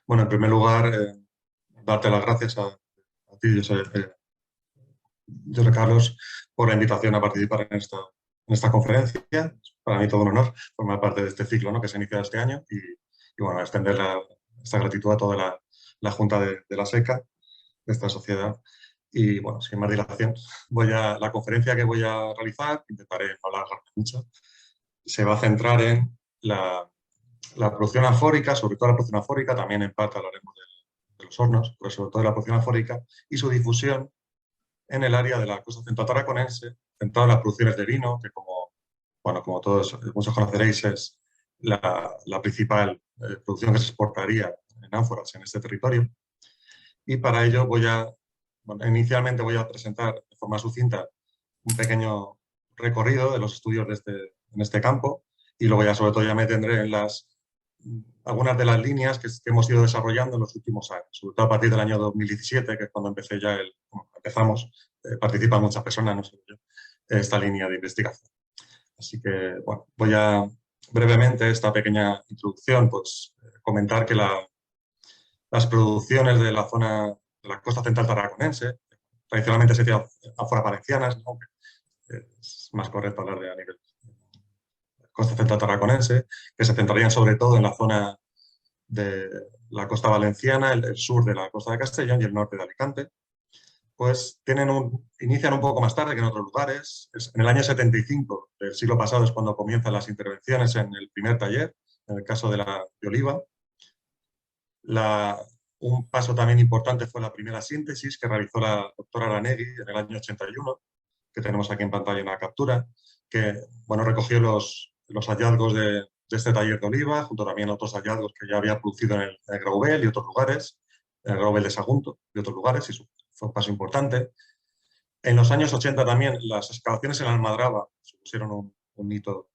Bueno, en primer lugar, darte las gracias a ti, José Carlos, por la invitación a participar en esta conferencia. Es para mí todo un honor formar parte de este ciclo, ¿no?, que se ha iniciado este año y bueno, extender esta gratitud a toda la Junta de la SECA, de esta sociedad. Y bueno, sin más dilación, la conferencia que voy a realizar, intentaré no alargarme mucho, se va a centrar en la producción afórica, sobre todo la producción afórica, también en parte hablaremos de los hornos, pero sobre todo de la producción afórica y su difusión en el área de la costa central tarraconense, centrado en las producciones de vino, que como todos muchos conoceréis, es la principal producción que se exportaría en ánforas en este territorio. Y para ello inicialmente voy a presentar de forma sucinta un pequeño recorrido de los estudios en este campo y luego sobre todo me tendré en algunas de las líneas que hemos ido desarrollando en los últimos años, sobre todo a partir del año 2017, que es cuando empezamos, participan muchas personas, no solo yo, esta línea de investigación. Así que, bueno, brevemente esta pequeña introducción, pues comentar que las producciones de la zona de la costa central tarraconense, tradicionalmente se llama ánforas valencianas, ¿no?, es más correcto hablar de a nivel costa central tarraconense, que se centrarían sobre todo en la zona de la costa valenciana, el sur de la costa de Castellón y el norte de Alicante, pues inician un poco más tarde que en otros lugares. En el año 75 del siglo pasado es cuando comienzan las intervenciones en el primer taller, en el caso de oliva. Un paso también importante fue la primera síntesis que realizó la doctora Aranegui en el año 81, que tenemos aquí en pantalla en la captura, que recogió los hallazgos de este taller de oliva, junto también a otros hallazgos que ya había producido en el Graubel y otros lugares, en el Graubel de Sagunto y otros lugares, y fue un paso importante. En los años 80 también las excavaciones en la Almadraba supusieron un hito.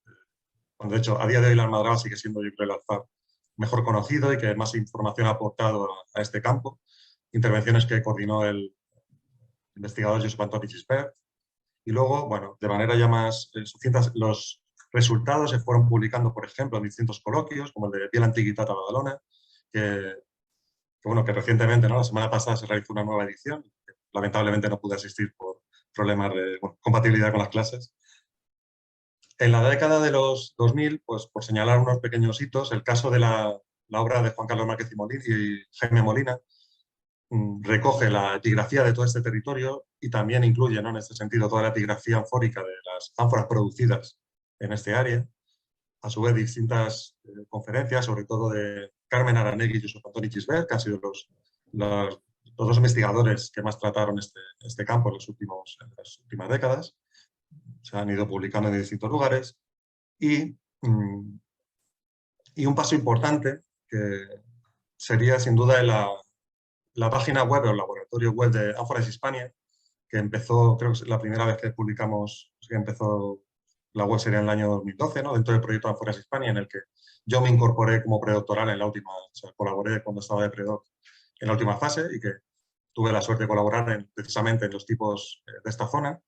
De hecho, a día de hoy la Almadraba sigue siendo, yo creo, el alfar mejor conocido y que más información ha aportado a este campo. Intervenciones que coordinó el investigador Josep Antoni Gisbert. Y luego, de manera ya más sucinta, los resultados se fueron publicando, por ejemplo, en distintos coloquios, como el de Piel Antiguitat a Badalona, que recientemente, ¿no?, la semana pasada se realizó una nueva edición. Lamentablemente no pude asistir por problemas de compatibilidad con las clases. En la década de los 2000, pues por señalar unos pequeños hitos, el caso de la obra de Juan Carlos Márquez y Jaime Molina recoge la epigrafía de todo este territorio y también incluye, ¿no?, en este sentido, toda la epigrafía anfórica de las ánforas producidas en este área. A su vez, distintas conferencias, sobre todo de Carmen Aranegui y Josep Antoni Gisbert, que han sido los dos investigadores que más trataron este campo en las últimas décadas. Se han ido publicando en distintos lugares. Y un paso importante que sería, sin duda, la página web o el laboratorio web de Ánforas Hispania, que empezó, creo que es la primera vez que publicamos, que empezó la web sería en el año 2012, ¿no?, dentro del proyecto Ánforas Hispania, en el que yo me incorporé como predoctoral en la última, colaboré cuando estaba de predoc en la última fase y que tuve la suerte de colaborar precisamente en los tipos de esta zona,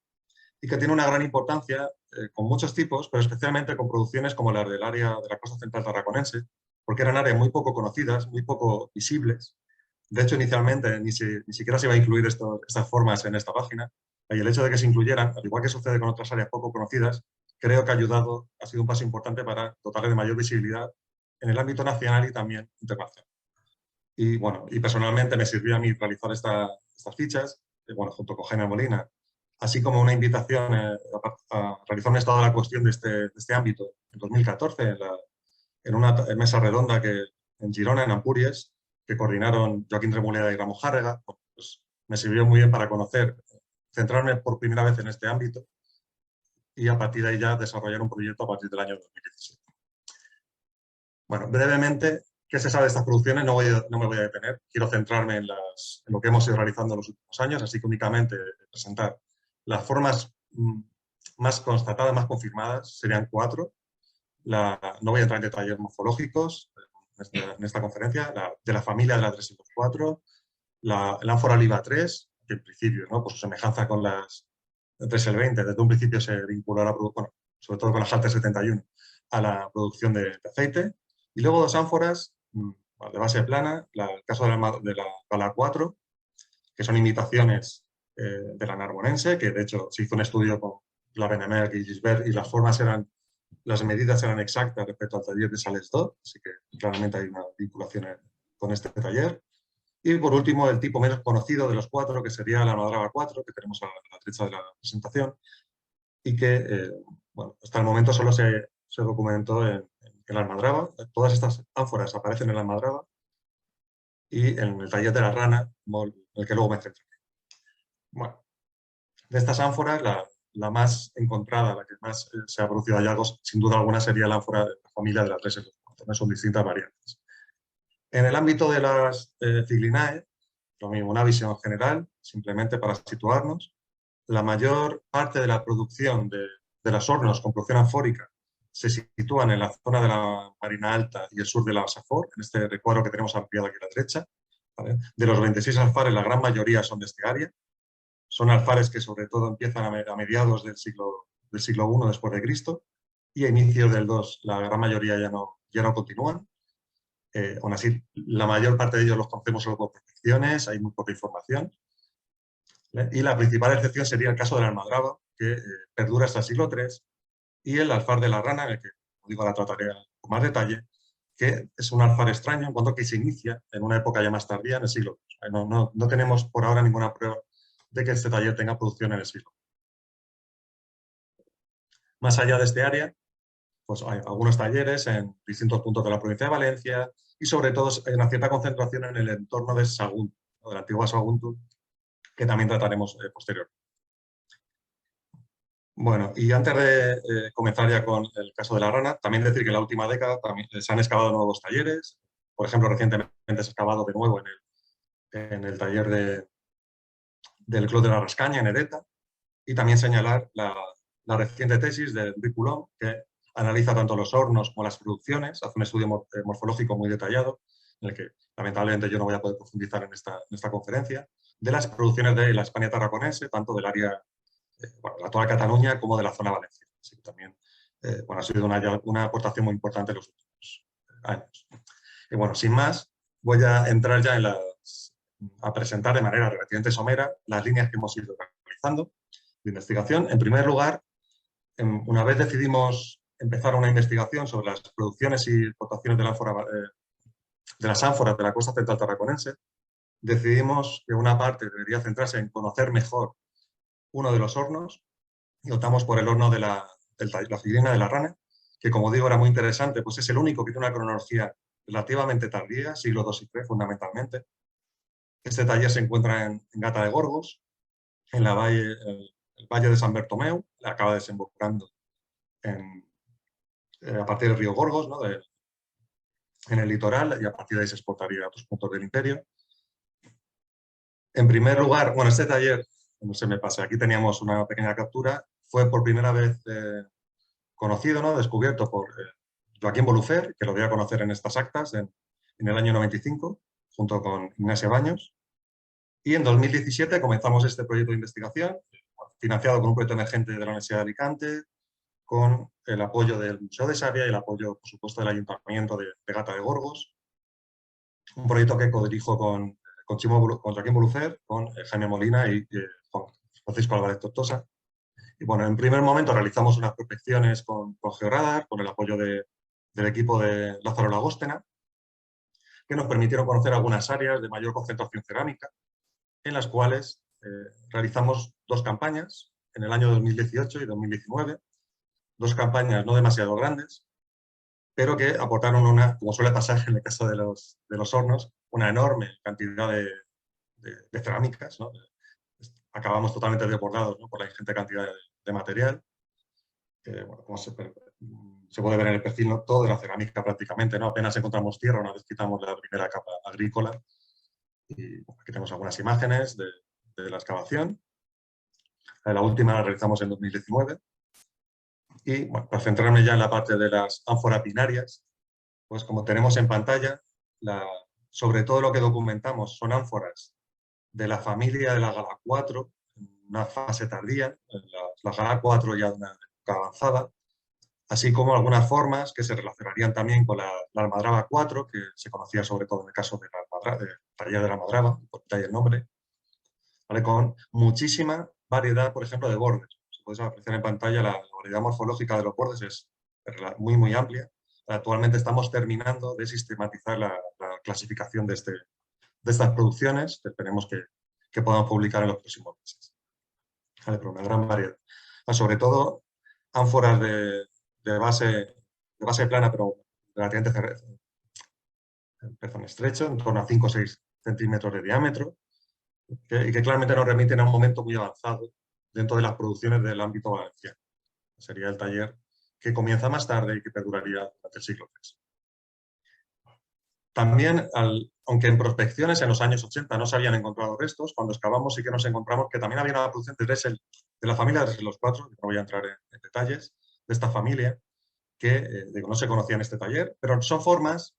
y que tiene una gran importancia con muchos tipos, pero especialmente con producciones como las del área de la costa central tarraconense, porque eran áreas muy poco conocidas, muy poco visibles. De hecho, inicialmente ni siquiera se iba a incluir estas formas en esta página, y el hecho de que se incluyeran, al igual que sucede con otras áreas poco conocidas, creo que ha sido un paso importante para dotarle de mayor visibilidad en el ámbito nacional y también internacional. Y personalmente me sirvió a mí realizar estas fichas, junto con Jaime Molina, así como una invitación a realizar un estado de la cuestión de este ámbito en 2014, en una mesa redonda en Girona, en Ampúries, que coordinaron Joaquín Remuleda y Ramón Járrega. Pues me sirvió muy bien para centrarme por primera vez en este ámbito y a partir de ahí ya desarrollar un proyecto a partir del año 2017. Brevemente, ¿qué se sabe de estas producciones? No me voy a detener. Quiero centrarme en lo que hemos ido realizando en los últimos años, así que únicamente presentar las formas más constatadas, más confirmadas, serían 4. No voy a entrar en detalles morfológicos en esta conferencia, de la familia de la 304, el ánfora oliva 3, que en principio, ¿no?, por su semejanza con las 3 el 20, desde un principio se vinculó a la producción, sobre todo con las Alter 71, a la producción de aceite. Y luego 2 ánforas, de base plana, el caso de la Gala 4, que son imitaciones de la narbonense, que de hecho se hizo un estudio con la Benemerc y Gisbert y las medidas eran exactas respecto al taller de Sales II, así que claramente hay una vinculación con este taller. Y por último, el tipo menos conocido de los 4, que sería la Almadraba 4, que tenemos a la derecha de la presentación, y que, bueno, hasta el momento solo se documentó en la Almadraba. Todas estas ánforas aparecen en la Almadraba y en el taller de la Rana, en el que luego me centraré. Bueno, de estas ánforas, la más encontrada, la que más se ha producido hallazgos, sin duda alguna sería la ánfora de la familia de las Reses. Son distintas variantes. En el ámbito de las Ciglinae, lo mismo, una visión general, simplemente para situarnos. La mayor parte de la producción de las hornos con producción anfórica se sitúan en la zona de la Marina Alta y el sur de la Safor, en este recuadro que tenemos ampliado aquí a la derecha. ¿Vale? De los 26 alfares, la gran mayoría son de este área. Son alfares que sobre todo empiezan a mediados del siglo I después de Cristo y a inicios del II la gran mayoría ya no continúan. Aún así, la mayor parte de ellos los conocemos solo por prospecciones, hay muy poca información. Y la principal excepción sería el caso de la almadraba, que perdura hasta el siglo III, y el alfar de la rana, en el que, como digo, la trataré con más detalle, que es un alfar extraño en cuanto que se inicia en una época ya más tardía, en el siglo II. No tenemos por ahora ninguna prueba de que este taller tenga producción en el siglo. Más allá de este área, pues hay algunos talleres en distintos puntos de la provincia de Valencia y sobre todo hay una cierta concentración en el entorno de Sagunto, de la antigua Sagunto, que también trataremos posteriormente. Bueno, y antes de comenzar ya con el caso de la rana, también decir que en la última década también se han excavado nuevos talleres. Por ejemplo, recientemente se ha excavado de nuevo en el taller del Clos de la Rascaña, en Ereta. Y también señalar la reciente tesis de Enric Coulomb, que analiza tanto los hornos como las producciones, hace un estudio morfológico muy detallado, en el que lamentablemente yo no voy a poder profundizar en esta conferencia, de las producciones de la España tarraconense, tanto del área, bueno, de la actual Cataluña como de la zona valenciana. Así que también bueno, ha sido una aportación muy importante en los últimos años. Y bueno, sin más, voy a entrar ya a presentar de manera relativamente somera las líneas que hemos ido realizando de investigación. En primer lugar, una vez decidimos empezar una investigación sobre las producciones y exportaciones de las ánforas de la costa central tarraconense, decidimos que una parte debería centrarse en conocer mejor uno de los hornos y optamos por el horno de la Ciglina de la Rana, que como digo era muy interesante, pues es el único que tiene una cronología relativamente tardía, siglo II y III fundamentalmente. Este taller se encuentra en Gata de Gorgos, en el Valle de San Bertomeu, acaba desembocando a partir del río Gorgos, ¿no? En el litoral, y a partir de ahí se exportaría a otros puntos del imperio. En primer lugar, bueno, este taller, no se me pase, aquí teníamos una pequeña captura, fue por primera vez conocido, ¿no? Descubierto por Joaquín Bolufer, que lo voy a conocer en estas actas en el año 95, junto con Ignacio Baños. Y en 2017 comenzamos este proyecto de investigación, financiado con un proyecto emergente de la Universidad de Alicante, con el apoyo del Museo de Sarria y el apoyo, por supuesto, del Ayuntamiento de Gata de Gorgos. Un proyecto que codirijo con Joaquín Bolufer, con Jaime Molina y con Francisco Álvarez Tortosa. Y bueno, en primer momento realizamos unas prospecciones con Georadar, con el apoyo del equipo de Lázaro Lagóstena, que nos permitieron conocer algunas áreas de mayor concentración cerámica, en las cuales realizamos dos campañas, en el año 2018 y 2019, dos campañas no demasiado grandes, pero que aportaron como suele pasar en el caso de los hornos, una enorme cantidad de cerámicas, ¿no? Acabamos totalmente desbordados, ¿no? Por la ingente cantidad de material. Bueno, como se puede ver en el perfil, ¿no? Todo de la cerámica prácticamente, ¿no? Apenas encontramos tierra una vez quitamos la primera capa agrícola. Y bueno, aquí tenemos algunas imágenes de la excavación. La última la realizamos en 2019. Y bueno, para centrarme ya en la parte de las ánforas binarias, pues como tenemos en pantalla, sobre todo lo que documentamos son ánforas de la familia de la Gala 4, en una fase tardía, la Gala 4 ya de una época avanzada, así como algunas formas que se relacionarían también con la almadraba 4, que se conocía sobre todo en el caso del taller de la almadraba, por ahí el nombre, ¿vale? Con muchísima variedad, por ejemplo, de bordes. Se puede apreciar en pantalla la variedad morfológica de los bordes es muy, muy amplia. Actualmente estamos terminando de sistematizar la clasificación de estas producciones, que esperemos que podamos publicar en los próximos meses. ¿Vale? Pero una gran variedad. Sobre todo ánforas de base plana, pero relativamente estrecho, en torno a 5 o 6 centímetros de diámetro, y que claramente nos remiten a un momento muy avanzado dentro de las producciones del ámbito valenciano. Sería el taller que comienza más tarde y que perduraría durante el siglo III. También, aunque en prospecciones en los años 80 no se habían encontrado restos, cuando excavamos sí que nos encontramos que también había una producción de Dressel, de la familia Dressel los 4, no voy a entrar en detalles, de esta familia, que no se conocía en este taller, pero son formas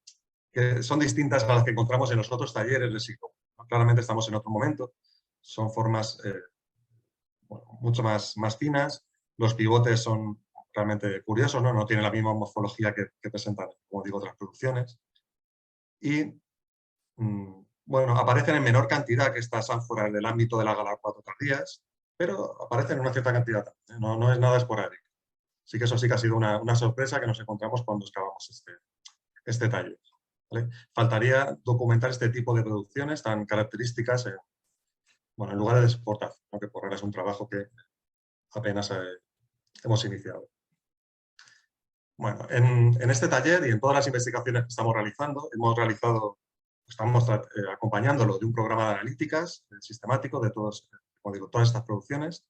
que son distintas a las que encontramos en los otros talleres del siglo I. Claramente estamos en otro momento, son formas mucho más finas, los pivotes son realmente curiosos, no tienen la misma morfología que presentan, como digo, otras producciones. Y, bueno, aparecen en menor cantidad que estas ánforas del ámbito de la Gala 4 tardías, pero aparecen en una cierta cantidad, no es nada esporádico. Así que eso sí que ha sido una sorpresa que nos encontramos cuando excavamos este taller. ¿Vale? Faltaría documentar este tipo de producciones tan características en lugares de exportación, ¿no? Que por ahora es un trabajo que apenas hemos iniciado. Bueno, en este taller y en todas las investigaciones que estamos realizando, estamos acompañándolo de un programa de analíticas sistemático de todas estas producciones.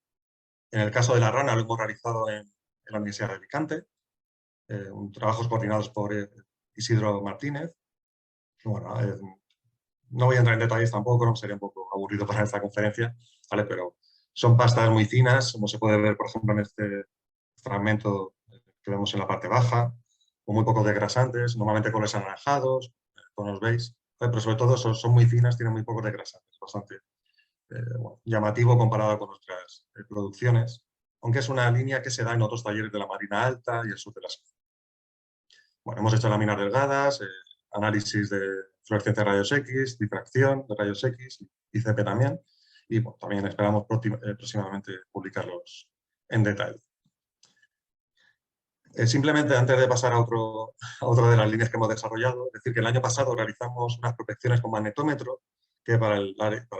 En el caso de la rana lo hemos realizado en la Universidad de Alicante, trabajos coordinados por Isidro Martínez. Bueno, no voy a entrar en detalles tampoco, no sería un poco aburrido para esta conferencia, ¿vale? Pero son pastas muy finas, como se puede ver, por ejemplo, en este fragmento que vemos en la parte baja, con muy pocos desgrasantes, normalmente colores anaranjados, como los veis, pero sobre todo son muy finas, tienen muy pocos desgrasantes, bastante llamativo comparado con nuestras producciones, aunque es una línea que se da en otros talleres de la Marina Alta y el sur de la Sierra. Bueno, hemos hecho láminas delgadas, análisis de fluorescencia de rayos X, difracción de rayos X y CP también, y bueno, también esperamos próximamente publicarlos en detalle. Simplemente antes de pasar a otra de las líneas que hemos desarrollado, decir que el año pasado realizamos unas prospecciones con magnetómetro que para el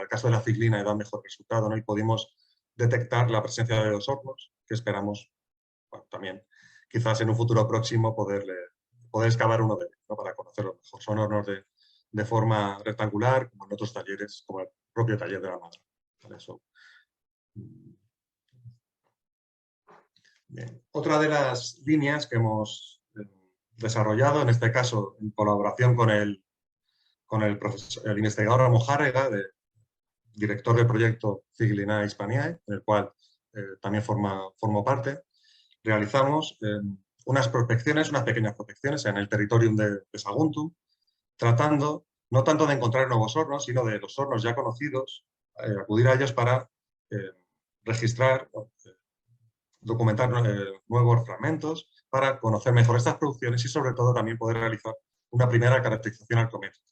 caso de la ciclina da mejor resultado, ¿no? Y pudimos detectar la presencia de dos hornos que esperamos también quizás en un futuro próximo poder excavar uno de ellos, ¿no? Para conocerlo mejor. Son hornos de forma rectangular, como en otros talleres, como el propio taller de la madre. ¿Vale? Bien. Otra de las líneas que hemos desarrollado, en este caso en colaboración con el investigador Ramón Járrega, director del proyecto Ciclinae Hispaniae, en el cual también formo parte, realizamos unas pequeñas prospecciones en el territorium de Saguntum, tratando no tanto de encontrar nuevos hornos, sino de los hornos ya conocidos, acudir a ellos para registrar, documentar nuevos fragmentos, para conocer mejor estas producciones y sobre todo también poder realizar una primera caracterización arcométrica.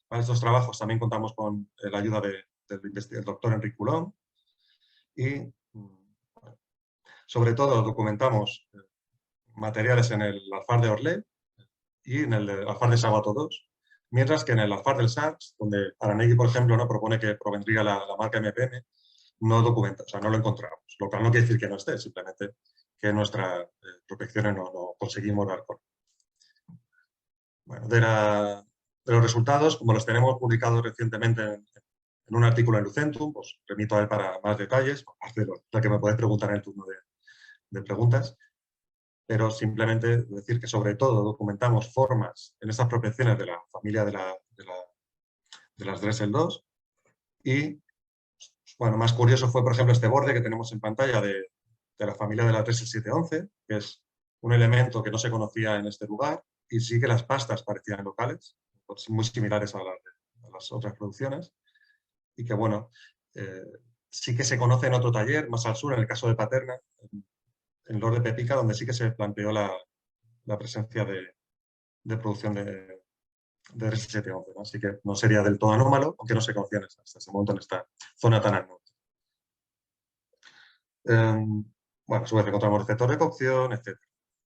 Para estos trabajos también contamos con la ayuda del doctor Enric Coulomb y sobre todo documentamos materiales en el alfar de Orlé y en el alfar de Sabato 2, mientras que en el alfar del Sars, donde Aranegui, por ejemplo, ¿no? propone que provendría la marca MPM, no documenta, o sea, no lo encontramos. Lo cual no quiere decir que no esté, simplemente que nuestras prospecciones no conseguimos dar con. Bueno, de los resultados, como los tenemos publicados recientemente en un artículo en Lucentum, pues remito a él para más detalles, aparte de lo que me podéis preguntar en el turno de preguntas, pero simplemente decir que sobre todo documentamos formas en estas prospecciones de la familia de las Dressel 2 y, bueno, más curioso fue, por ejemplo, este borde que tenemos en pantalla de la familia de la Dressel 711, que es un elemento que no se conocía en este lugar y sí que las pastas parecían locales, pues muy similares a las otras producciones y que, bueno, sí que se conoce en otro taller más al sur, en el caso de Paterna, en Lord de Pepica, donde sí que se planteó la la presencia de producción de RS711, ¿no? Así que no sería del todo anómalo, aunque no se conocía hasta ese momento en esta zona tan al norte. Bueno, a su vez encontramos receptor de cocción, etc.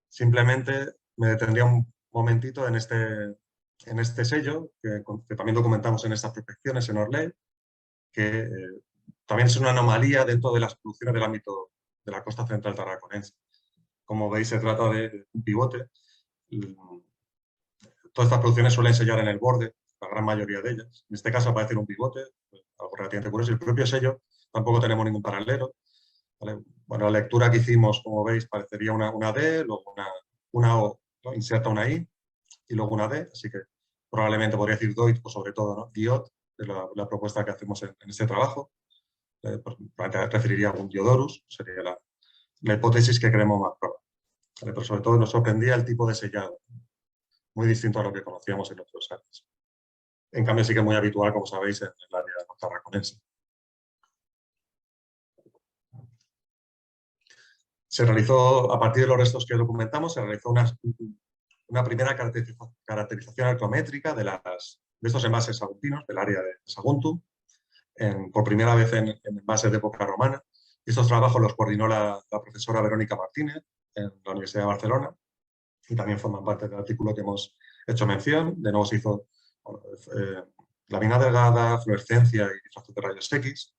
Simplemente me detendría un momentito en este sello, que también documentamos en estas prospecciones en Orley, que también es una anomalía dentro de las producciones del ámbito de la costa central tarraconense. Como veis, se trata de un pivote. Todas estas producciones suelen sellar en el borde, la gran mayoría de ellas. En este caso aparece un pivote, algo relativamente curioso. El propio sello tampoco tenemos ningún paralelo. ¿Vale? Bueno, la lectura que hicimos, como veis, parecería una D, luego una O, ¿no? Inserta una I y luego una D, así que probablemente podría decir DOIT o sobre todo, ¿no? DIOT, es la propuesta que hacemos en este trabajo. Referiría a un Diodorus, sería la hipótesis que creemos más probable. ¿Vale? Pero sobre todo nos sorprendía el tipo de sellado, muy distinto a lo que conocíamos en otros áreas. En cambio, sí que es muy habitual, como sabéis, en el área tarraconense. Se realizó, a partir de los restos que documentamos, se realizó una primera caracterización alcométrica de estos envases saguntinos del área de Saguntum, por primera vez en envases de época romana. Estos trabajos los coordinó la profesora Verónica Martínez en la Universidad de Barcelona y también forman parte del artículo que hemos hecho mención. De nuevo se hizo lámina delgada, fluorescencia y difracción de rayos X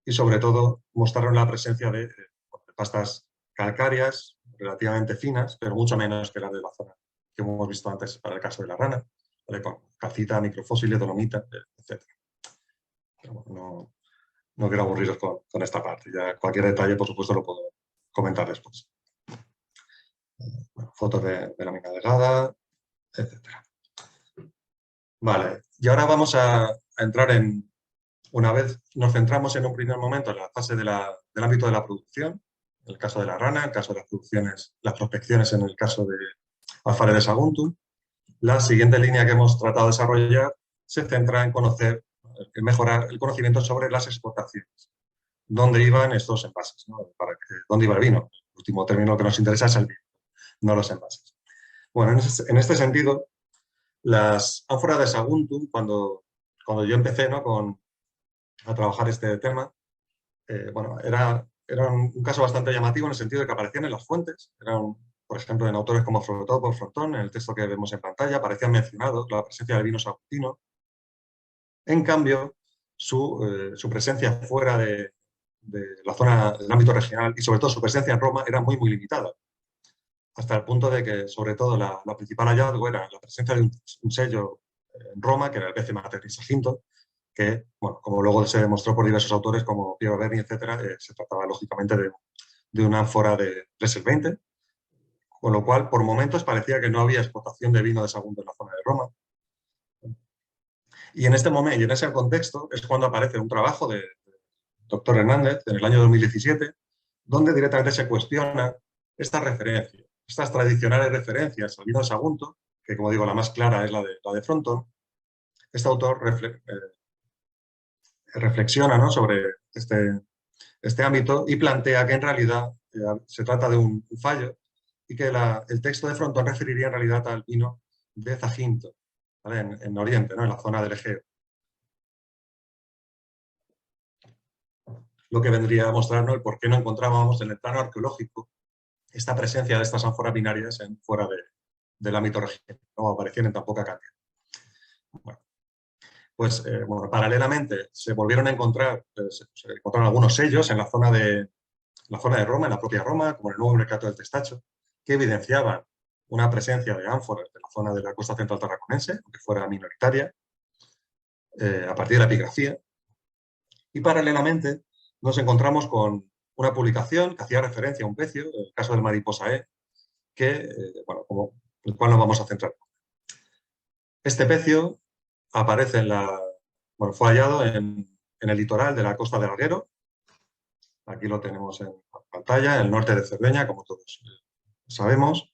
y sobre todo mostraron la presencia de pastas calcáreas relativamente finas, pero mucho menos que las de la zona que hemos visto antes para el caso de la rana, ¿vale? Con calcita, microfósiles, dolomita, etc. Pero bueno, no quiero aburriros con esta parte. Ya cualquier detalle, por supuesto, lo puedo comentar después. Bueno, fotos de lámina delgada, etc. Vale, y ahora vamos a entrar en, una vez nos centramos en un primer momento en la fase del ámbito de la producción, en el caso de la rana, en el caso de las producciones, las prospecciones en el caso de Alfares de Saguntum. La siguiente línea que hemos tratado de desarrollar se centra en en mejorar el conocimiento sobre las exportaciones. ¿Dónde iban estos envases? ¿No? ¿Dónde iba el vino? El último término que nos interesa es el vino, no los envases. Bueno, en este sentido, las ánforas de Saguntum, cuando yo empecé, ¿no? a trabajar este tema, bueno, era un caso bastante llamativo en el sentido de que aparecían en las fuentes. Por ejemplo, en autores como Frotop o Frontón, en el texto que vemos en pantalla, aparecían mencionados la presencia del vino saguntino. En cambio, su presencia fuera de la zona del ámbito regional y sobre todo su presencia en Roma era muy, muy limitada. Hasta el punto de que, sobre todo, la principal hallazgo era la presencia de un sello en Roma, que era el BC Maternis Aginto, que, bueno, como luego se demostró por diversos autores como Piero Berni, etc., se trataba lógicamente de una ánfora de Dresel 20, con lo cual por momentos parecía que no había exportación de vino de Sagunto en la zona de Roma. Y en este momento, y en ese contexto, es cuando aparece un trabajo del doctor Hernández en el año 2017, donde directamente se cuestiona estas referencias, estas tradicionales referencias al vino de Sagunto, que como digo, la más clara es la de Frontón. Este autor reflexiona, ¿no?, sobre este ámbito y plantea que en realidad se trata de un fallo y que el texto de Frontón referiría en realidad al vino de Zaginto, ¿vale? en Oriente, ¿no?, en la zona del Egeo. Lo que vendría a mostrarnos el por qué no encontrábamos en el plano arqueológico esta presencia de estas ánforas binarias fuera del ámbito regional, no aparecían en tan poca cantidad. Bueno, pues paralelamente se volvieron a encontrar, se encontraron algunos sellos en la zona de Roma, en la propia Roma, como el nuevo mercado del Testacho, que evidenciaban una presencia de ánforas de la zona de la costa central tarraconense, aunque fuera minoritaria, a partir de la epigrafía. Y paralelamente nos encontramos con una publicación que hacía referencia a un pecio, el caso del mariposa E, que, bueno, el cual nos vamos a centrar. Este pecio aparece fue hallado en el litoral de la costa del Alguero. Aquí lo tenemos en pantalla, en el norte de Cerdeña, como todos sabemos.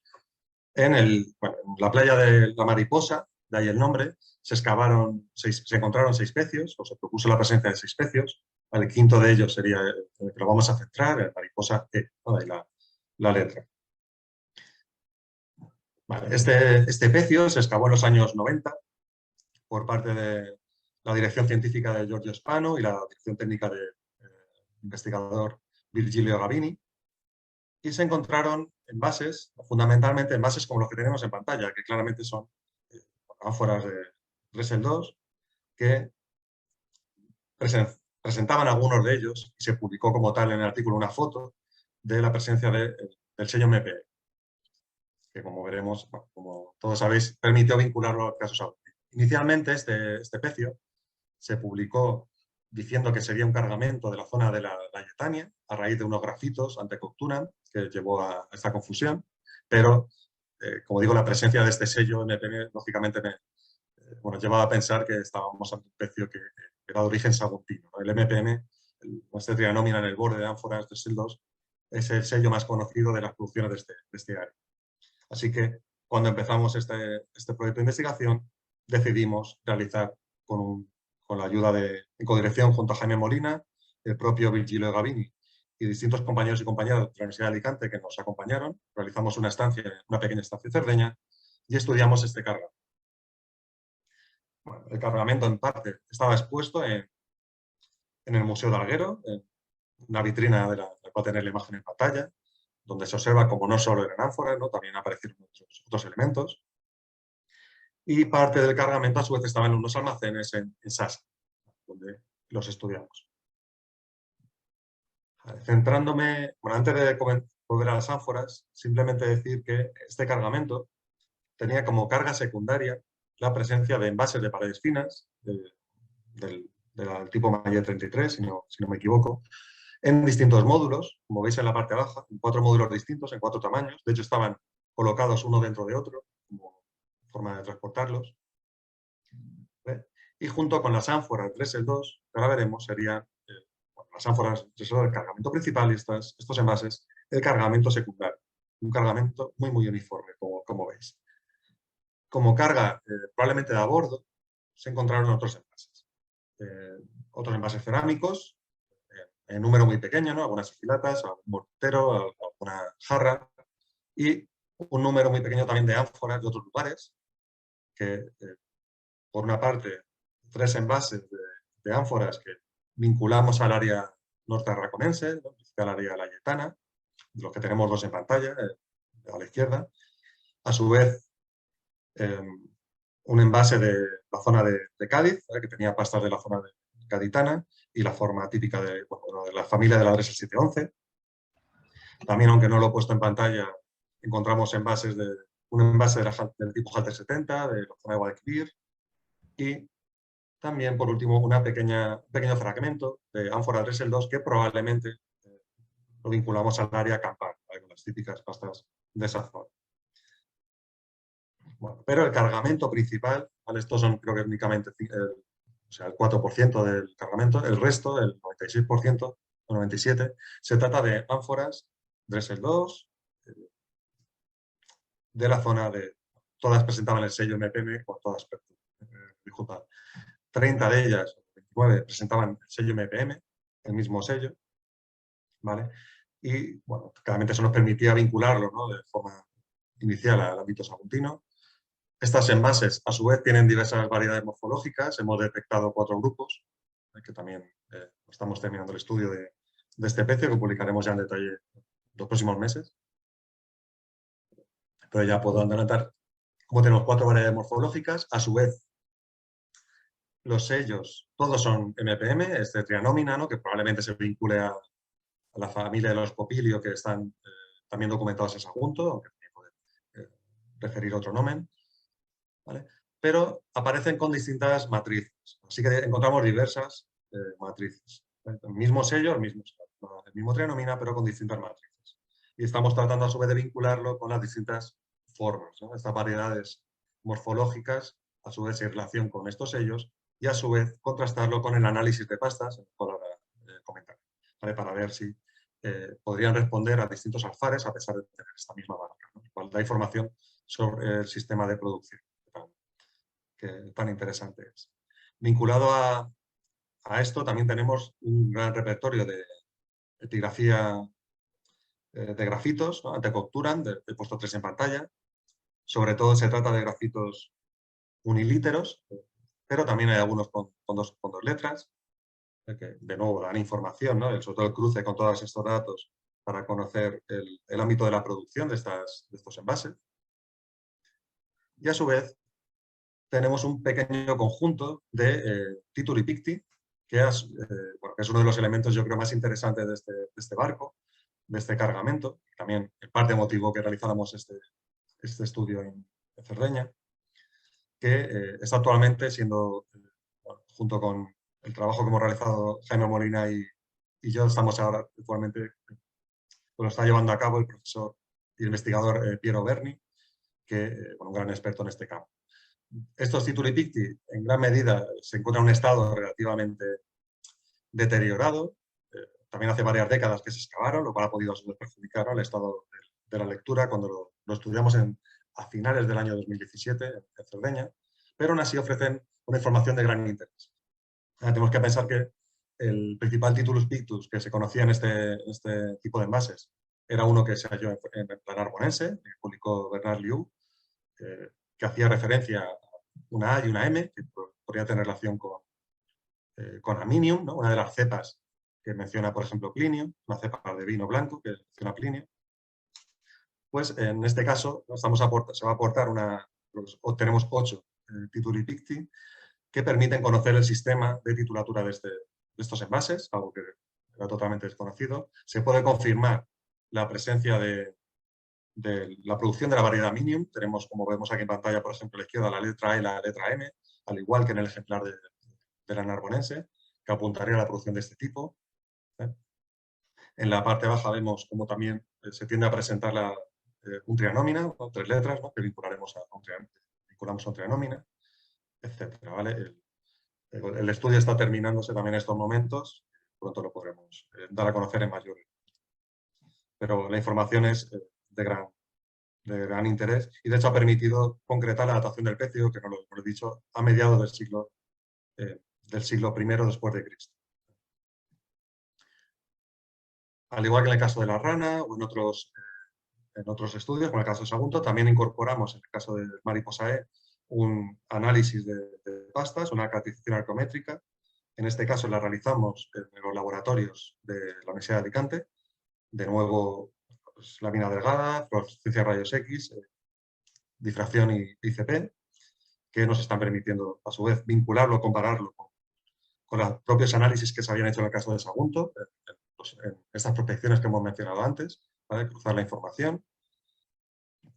En la playa de la Mariposa, de ahí el nombre, se encontraron 6 pecios, o se propuso la presencia de 6 pecios. El quinto de ellos sería el que lo vamos a centrar, el Mariposa E, ¿no?, de ahí la letra. Vale, este pecio se excavó en los años 90 por parte de la dirección científica de Giorgio Spano y la dirección técnica del investigador Virgilio Gavini, y se encontraron envases, fundamentalmente envases como los que tenemos en pantalla, que claramente son ánforas de Dressel-2, que presentaban algunos de ellos, y se publicó como tal en el artículo una foto de la presencia del sello MPE, que como veremos, bueno, como todos sabéis, permitió vincularlo a casos autónomos. Inicialmente este pecio se publicó diciendo que sería un cargamento de la zona de la Laietania, a raíz de unos grafitos ante Cocturan, que llevó a esta confusión, pero, como digo, la presencia de este sello MPM, lógicamente, bueno, llevaba a pensar que estábamos ante un pecio que era de origen saguntino, ¿no? El MPM, este trianómina en el borde de ánforas de SIL2, es el sello más conocido de las producciones de este área. Así que, cuando empezamos este proyecto de investigación, decidimos realizar con la ayuda en codirección junto a Jaime Molina, el propio Virgilio Gavini y distintos compañeros y compañeras de la Universidad de Alicante que nos acompañaron, realizamos una pequeña estancia en Cerdeña y estudiamos este cargamento. Bueno, el cargamento, en parte, estaba expuesto en el Museo de Alguero, en una vitrina de la cual tener la imagen en pantalla, donde se observa como no solo eran ánforas, ¿no? También aparecieron otros elementos. Y parte del cargamento, a su vez, estaba en unos almacenes en Sasa, donde los estudiamos. Centrándome, bueno, antes de volver a las ánforas, simplemente decir que este cargamento tenía como carga secundaria la presencia de envases de paredes finas, del tipo Maillet 33, si no me equivoco, en distintos módulos, como veis en la parte baja, en 4 módulos distintos, en 4 tamaños. De hecho, estaban colocados uno dentro de otro, como forma de transportarlos. ¿Vale? Y junto con las ánforas Dressel-2, que ahora veremos, serían las ánforas Dressel-2 del cargamento principal y estos envases, el cargamento secundario. Un cargamento muy, muy uniforme, como veis. Como carga, probablemente de a bordo, se encontraron otros envases. Otros envases cerámicos, en número muy pequeño, ¿no? Algunas sigilatas, algún mortero, alguna jarra, y un número muy pequeño también de ánforas de otros lugares, que por una parte 3 envases de ánforas que vinculamos al área norte arraconense, ¿no? Al área layetana, de los que tenemos 2 en pantalla, a la izquierda. A su vez, un envase de la zona de Cádiz, que tenía pastas de la zona gaditana y la forma típica de la familia de la Dressel 711. También, aunque no lo he puesto en pantalla, encontramos un envase del tipo Halter 70, de la zona de Guadalquivir, y también, por último, un pequeño fragmento de ánfora Dressel-2 que probablemente lo vinculamos al área campar, con las típicas pastas de esa zona. Bueno, pero el cargamento principal, ¿vale? Estos son, creo que únicamente el 4% del cargamento, el resto, el 96% o 97%, se trata de ánforas Dressel-2 de la zona de... Todas presentaban el sello MPM, con todas, disculpa, 30 de ellas, 29, presentaban el sello MPM, el mismo sello, ¿vale? Y, bueno, claramente eso nos permitía vincularlo, ¿no? De forma inicial al ámbito saguntino. Estas envases, a su vez, tienen diversas variedades morfológicas. Hemos detectado 4 grupos, que también estamos terminando el estudio de este pecio, que publicaremos ya en detalle los próximos meses. Pero ya puedo adelantar cómo tenemos 4 variedades morfológicas. A su vez, los sellos, todos son MPM, este trianómina, ¿no? Que probablemente se vincule a la familia de los Popilio, que están también documentados en Sagunto, aunque también puede referir otro nomen, ¿vale? Pero aparecen con distintas matrices. Así que encontramos diversas matrices. El mismo sello, el mismo trianómina, pero con distintas matrices. Y estamos tratando a su vez de vincularlo con las distintas formas, ¿no? Estas variedades morfológicas, a su vez en relación con estos sellos, y a su vez contrastarlo con el análisis de pastas, por comentar, ¿vale? Para ver si podrían responder a distintos alfares a pesar de tener esta misma marca, ¿no? Cual da información sobre el sistema de producción, que tan interesante es. Vinculado a esto, también tenemos un gran repertorio de epigrafía de grafitos, ¿no? Ante Cocturan, he puesto 3 en pantalla. Sobre todo se trata de grafitos unilíteros, pero también hay algunos con dos letras, que de nuevo dan información, ¿no? Sobre todo el cruce con todos estos datos para conocer el ámbito de la producción de estos envases. Y a su vez tenemos un pequeño conjunto de tituli picti, que es uno de los elementos, yo creo, más interesantes de este barco, de este cargamento, también en parte motivo que realizáramos este estudio en Cerdeña, que está actualmente siendo, junto con el trabajo que hemos realizado Jaime Molina y yo, estamos ahora actualmente, lo está llevando a cabo el profesor y investigador Piero Berni, que un gran experto en este campo. Estos tituli picti, en gran medida, se encuentran en un estado relativamente deteriorado. También hace varias décadas que se excavaron, lo cual ha podido perjudicar el estado de la lectura cuando lo estudiamos a finales del año 2017 en Cerdeña, pero aún así ofrecen una información de gran interés. Tenemos que pensar que el principal titulus pictus que se conocía en este tipo de envases era uno que se halló en la Narbonense, que publicó Bernard Liu, que hacía referencia a una A y una M, que podría tener relación con Aminium, ¿no? Una de las cepas que menciona, por ejemplo, Plinio, una cepa de vino blanco que menciona Plinio. Pues en este caso se va a aportar obtenemos 8 tituli picti que permiten conocer el sistema de titulatura de estos envases, algo que era totalmente desconocido. Se puede confirmar la presencia de la producción de la variedad Aminium. Tenemos, como vemos aquí en pantalla, por ejemplo, a la izquierda la letra A y la letra M, al igual que en el ejemplar de la Narbonense, que apuntaría a la producción de este tipo. En la parte baja vemos cómo también se tiende a presentar un trianómina, ¿no? 3 letras, ¿no? Que vinculamos a un trianómina, etcétera, ¿vale? El estudio está terminándose también en estos momentos, pronto lo podremos dar a conocer en mayor. Pero la información es de gran interés y de hecho ha permitido concretar la datación del pecio, que no lo he dicho, a mediados del siglo I después de Cristo. Al igual que en el caso de la rana o en otros estudios, como en el caso de Sagunto, también incorporamos en el caso del Mariposae un análisis de pastas, una caracterización arcométrica. En este caso la realizamos en los laboratorios de la Universidad de Alicante. De nuevo, pues, lámina delgada, fluorescencia de rayos X, difracción y ICP, que nos están permitiendo, a su vez, vincularlo, compararlo con los propios análisis que se habían hecho en el caso de Sagunto, en estas prospecciones que hemos mencionado antes, ¿vale? Cruzar la información.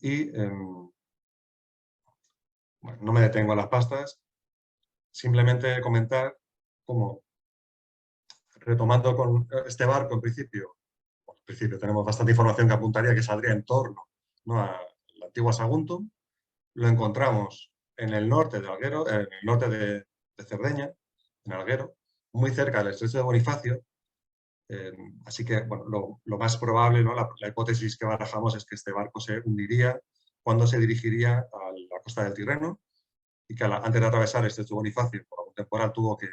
Y bueno, no me detengo en las pastas, simplemente comentar cómo, retomando con este barco, en principio tenemos bastante información que apuntaría que saldría en torno, ¿no?, a la antigua Saguntum. Lo encontramos en el norte de Alguero, en el norte de Cerdeña, en Alguero, muy cerca del estrecho de Bonifacio. Así que, bueno, lo más probable, ¿no?, la hipótesis que barajamos es que este barco se hundiría cuando se dirigiría a la costa del Tirreno y que antes de atravesar el estrecho de Bonifacio por algún temporal tuvo que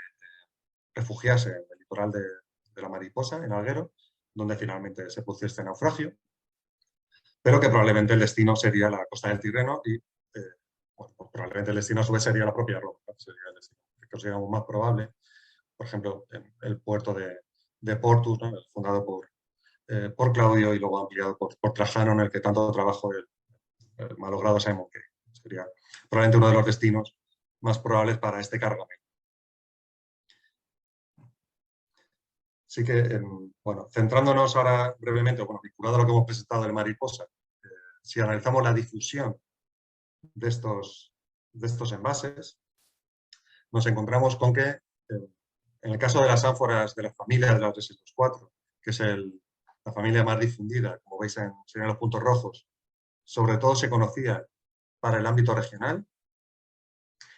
refugiarse en el litoral de la Mariposa, en Alguero, donde finalmente se produjo este naufragio, pero que probablemente el destino sería la costa del Tirreno y bueno, pues probablemente el destino a su vez sería la propia Roma, ¿no? Sería el destino que consideramos más probable, por ejemplo, en el puerto de Portus, ¿no?, fundado por Claudio y luego ampliado por Trajano, en el que tanto trabajo el malogrado Simon Cave. Sería probablemente uno de los destinos más probables para este cargamento. Así que, bueno, centrándonos ahora brevemente, bueno, vinculado a lo que hemos presentado del Mariposa, si analizamos la difusión de estos envases, nos encontramos con que, en el caso de las ánforas de la familia de la 304, que es la familia más difundida, como veis en los puntos rojos, sobre todo se conocía para el ámbito regional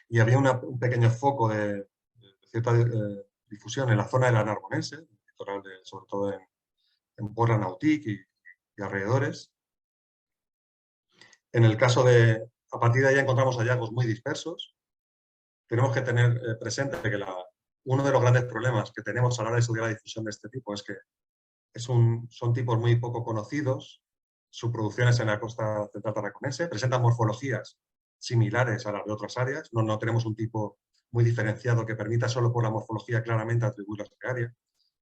y había un pequeño foco de cierta difusión en la zona de la Narbonense, litoral sobre todo en Port-la-Nautique y alrededores. En el caso a partir de ahí encontramos hallazgos muy dispersos. Tenemos que tener presente que uno de los grandes problemas que tenemos a la hora de estudiar la difusión de este tipo es que son tipos muy poco conocidos, subproducciones en la costa central tarraconense, presentan morfologías similares a las de otras áreas, no tenemos un tipo muy diferenciado que permita solo por la morfología claramente atribuirlo a esta área.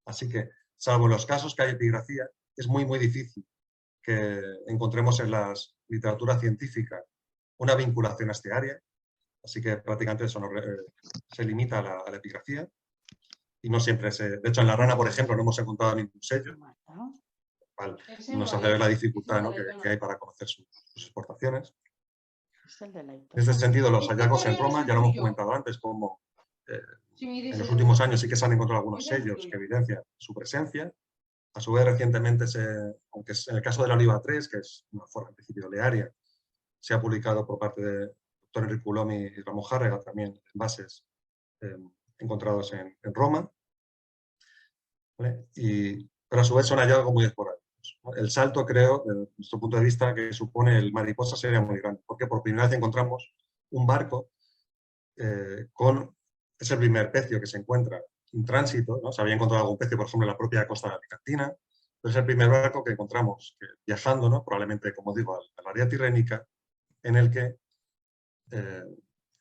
Así que, salvo los casos que hay epigrafía, es muy difícil que encontremos en la literatura científica una vinculación a este área. Así que prácticamente eso se limita a la epigrafía. Y no siempre de hecho, en la rana, por ejemplo, no hemos encontrado ningún sello. Nos hace ver la dificultad, ¿no?, que hay para conocer sus exportaciones. En este sentido, los hallazgos en Roma, ya lo hemos comentado antes, como en los últimos años sí que se han encontrado algunos sellos que evidencian su presencia. A su vez, recientemente, aunque es en el caso de la oliva 3, que es una forma en principio olearia, se ha publicado por parte de doctor Enrique Ulomi y Ramón Járrega también envases encontrados en Roma. ¿Vale? Pero a su vez son hallazgos muy esporádicos. El salto, creo, desde nuestro punto de vista, que supone el mariposa sería muy grande, porque por primera vez encontramos un barco es el primer pecio que se encuentra en tránsito, ¿no? Se había encontrado algún pecio, por ejemplo, en la propia costa de Alicantina, pero es el primer barco que encontramos viajando, ¿no?, probablemente, como digo, al área tirrénica, en el que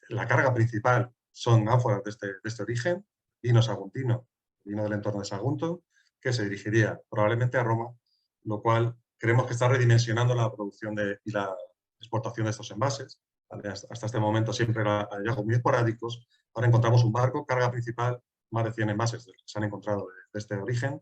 la carga principal son ánforas de este origen, vino saguntino, vino del entorno de Sagunto, que se dirigiría probablemente a Roma, lo cual creemos que está redimensionando la producción y la exportación de estos envases. ¿Vale? Hasta este momento siempre eran hallazgos muy esporádicos. Ahora encontramos un barco, carga principal, más de 100 envases que se han encontrado de este origen.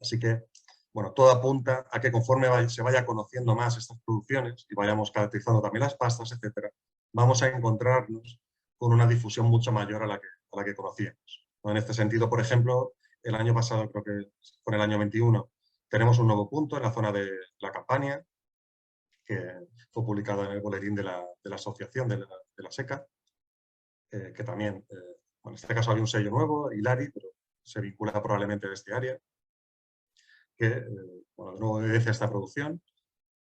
Así que, bueno, todo apunta a que conforme se vaya conociendo más estas producciones y vayamos caracterizando también las pastas, etcétera, vamos a encontrarnos con una difusión mucho mayor a la que conocíamos. En este sentido, por ejemplo, el año pasado, creo que fue en el año 21, tenemos un nuevo punto en la zona de la Campania, que fue publicado en el boletín de la Asociación de la Seca, que también, en este caso había un sello nuevo, Hilari, pero se vincula probablemente de este área, que de nuevo evidencia esta producción.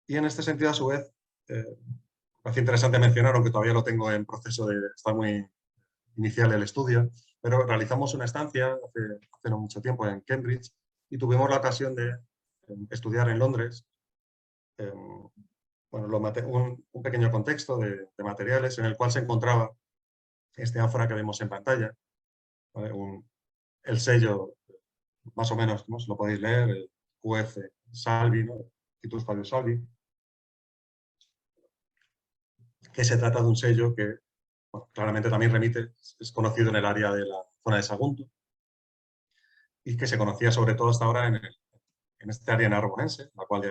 Y en este sentido, a su vez, parece interesante mencionar, aunque todavía lo tengo en proceso de estar muy inicial el estudio, pero realizamos una estancia hace no mucho tiempo en Cambridge y tuvimos la ocasión de estudiar en Londres un pequeño contexto de materiales en el cual se encontraba este ánfora que vemos en pantalla, ¿vale? El sello, más o menos, ¿no?, lo podéis leer, QF Salvi, ¿no?, Titus Fabio Salvi, que se trata de un sello que, bueno, claramente también es conocido en el área de la zona de Sagunto y que se conocía sobre todo hasta ahora en este área narbonense, la cual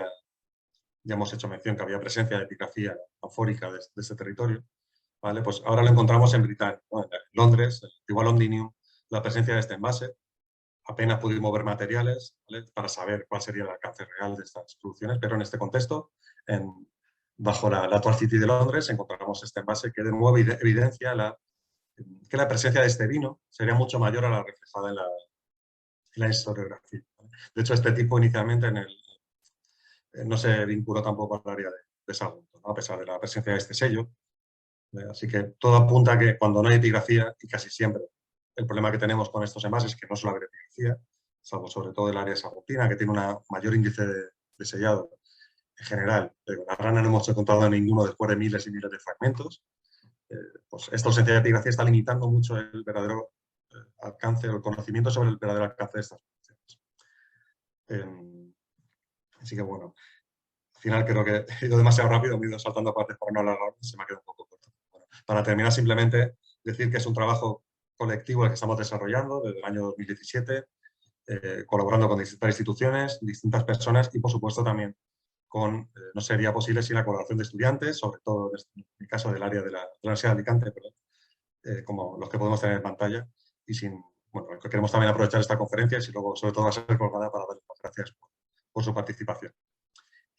ya hemos hecho mención que había presencia de epigrafía anfórica de este territorio. ¿Vale? Pues ahora lo encontramos en Britania, ¿no?, en Londres, el antiguo Londinium, la presencia de este envase. Apenas pudimos ver materiales, ¿vale?, para saber cuál sería el alcance real de estas producciones, pero en este contexto, bajo la Actual City de Londres, encontramos este envase que de nuevo evidencia que la presencia de este vino sería mucho mayor a la reflejada en la historiografía. De hecho, este tipo inicialmente no se vinculó tampoco al área de Sagunto, ¿no?, a pesar de la presencia de este sello. Así que todo apunta a que cuando no hay epigrafía, y casi siempre el problema que tenemos con estos envases es que no suele haber epigrafía, salvo sobre todo el área saguntina, que tiene un mayor índice de sellado en general. La rana no hemos encontrado ninguno después de miles y miles de fragmentos. Pues esta ausencia de epigrafía está limitando mucho el verdadero alcance, o el conocimiento sobre el verdadero alcance de estas producciones. Así que bueno, al final creo que he ido demasiado rápido, me he ido saltando partes para no alargarme y se me ha quedado un poco corto. Bueno, para terminar, simplemente decir que es un trabajo colectivo el que estamos desarrollando desde el año 2017, colaborando con distintas instituciones, distintas personas y, por supuesto, también no sería posible sin la colaboración de estudiantes, sobre todo en el caso del área de la Universidad de Alicante, como los que podemos tener en pantalla. Y queremos también aprovechar esta conferencia y luego, sobre todo, va a ser colgada para darles las gracias por su participación.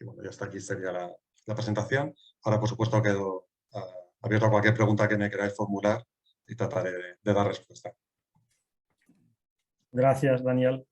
Y bueno, ya hasta aquí sería la presentación. Ahora, por supuesto, quedo abierto a cualquier pregunta que me queráis formular y trataré de dar respuesta. Gracias, Daniel.